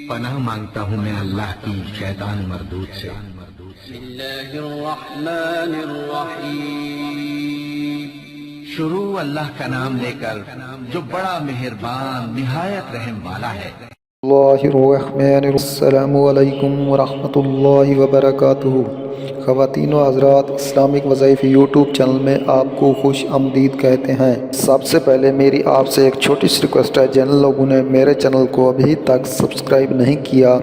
پناہ مانگتا ہوں میں اللہ کی شیطان مردود سے۔ بسم اللہ الرحمن الرحیم۔ شروع اللہ کا نام لے کر جو بڑا مہربان نہایت رحم والا ہے۔ اللہ الرحمن السلام علیکم ورحمۃ اللہ وبرکاتہ۔ خواتین و حضرات، اسلامک وظائف یوٹیوب چینل میں آپ کو خوش آمدید کہتے ہیں۔ سب سے پہلے میری آپ سے ایک چھوٹی سی ریکویسٹ ہے، جن لوگوں نے میرے چینل کو ابھی تک سبسکرائب نہیں کیا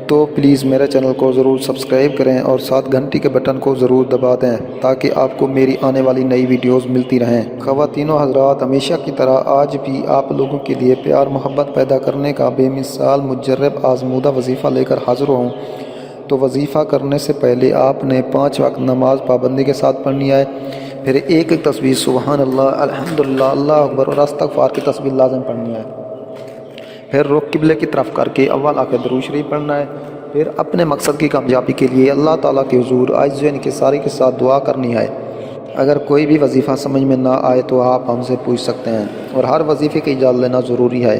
تو پلیز میرے چینل کو ضرور سبسکرائب کریں اور ساتھ گھنٹی کے بٹن کو ضرور دبا دیں تاکہ آپ کو میری آنے والی نئی ویڈیوز ملتی رہیں۔ خواتین و حضرات، ہمیشہ کی طرح آج بھی آپ لوگوں کے لیے پیار محبت پیدا کرنے کا بے مثال مجرب آزمودہ وظیفہ لے کر حاضر ہوں۔ تو وظیفہ کرنے سے پہلے آپ نے 5 وقت نماز پابندی کے ساتھ پڑھنی ہے، پھر ایک تصویر سبحان اللہ، الحمدللہ، اللہ اکبر اور استغفار کی تصویر لازم پڑھنی ہے، پھر رخ قبلے کی طرف کر کے اول آ کے درود شریف پڑھنا ہے، پھر اپنے مقصد کی کامیابی کے لیے اللہ تعالیٰ کے حضور عاجز و انکساری کے ساتھ دعا کرنی ہے۔ اگر کوئی بھی وظیفہ سمجھ میں نہ آئے تو آپ ہم سے پوچھ سکتے ہیں، اور ہر وظیفے کی اجازت لینا ضروری ہے،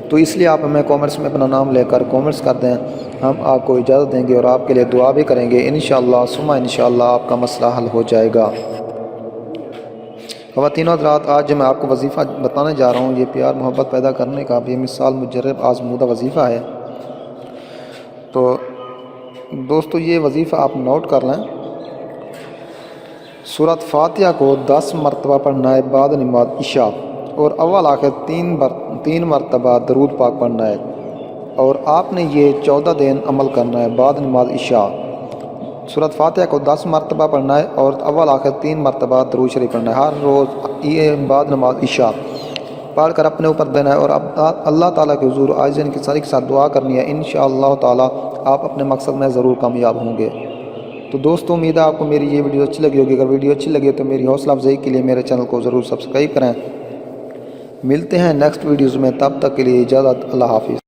تو اس لیے آپ ہمیں کامنٹس میں اپنا نام لے کر کامنٹس کر دیں، ہم آپ کو اجازت دیں گے اور آپ کے لیے دعا بھی کریں گے، انشاءاللہ ثم انشاءاللہ آپ کا مسئلہ حل ہو جائے گا۔ خواتین و حضرات، آج جو میں آپ کو وظیفہ بتانے جا رہا ہوں یہ پیار محبت پیدا کرنے کا بے مثال مجرب آزمودہ وظیفہ ہے۔ تو دوستو یہ وظیفہ آپ نوٹ کر لیں۔ سورۃ فاتحہ کو 10 مرتبہ پڑھنا ہے بعد نماز عشاء، اور اول آخر 3 مرتبہ درود پاک پڑھنا ہے، اور آپ نے یہ 14 دن عمل کرنا ہے بعد نماز عشاء۔ سورۃ فاتحہ کو 10 مرتبہ پڑھنا ہے اور اول آخر 3 مرتبہ درود شریف پڑھنا ہے ہر روز بعد نماز عشاء پڑھ کر اپنے اوپر دینا ہے، اور اللہ تعالیٰ کے حضور عاجز و انکساری کے ساتھ دعا کرنی ہے، انشاءاللہ تعالیٰ آپ اپنے مقصد میں ضرور کامیاب ہوں گے۔ تو دوستو، امید ہے آپ کو میری یہ ویڈیو اچھی لگی ہوگی۔ اگر ویڈیو اچھی لگی تو میری حوصلہ افزائی کے لیے میرے چینل کو ضرور سبسکرائب کریں۔ ملتے ہیں نیکسٹ ویڈیوز میں، تب تک کے لیے اجازت، اللہ حافظ۔